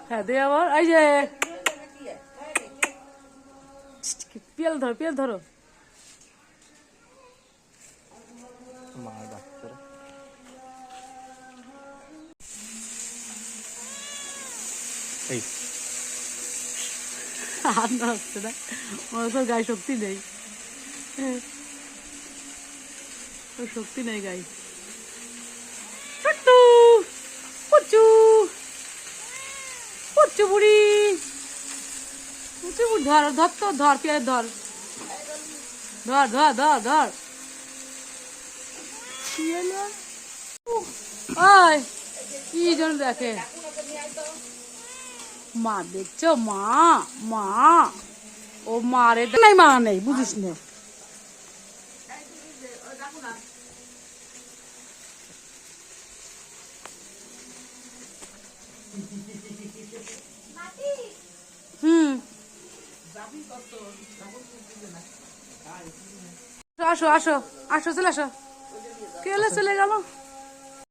হ্যাঁ দে আবার এই যে পেল ধরো পেল ধরো আর না হচ্ছে না ওর তো গায়ে শক্তি নেই ওর শক্তি নেই গায়ে ছোট্টু পুচু পুচু বুড়ি পুচু বুড়ি ধর ধর তো ধর পেয়ারে ধর ধর ধর ধর ধর ওই কি জন্য দেখে মা দেখছো মা মা ও মারে নাই মা নেই বুঝিস না আসো আসো আসো চলে আসো কে চলে গেল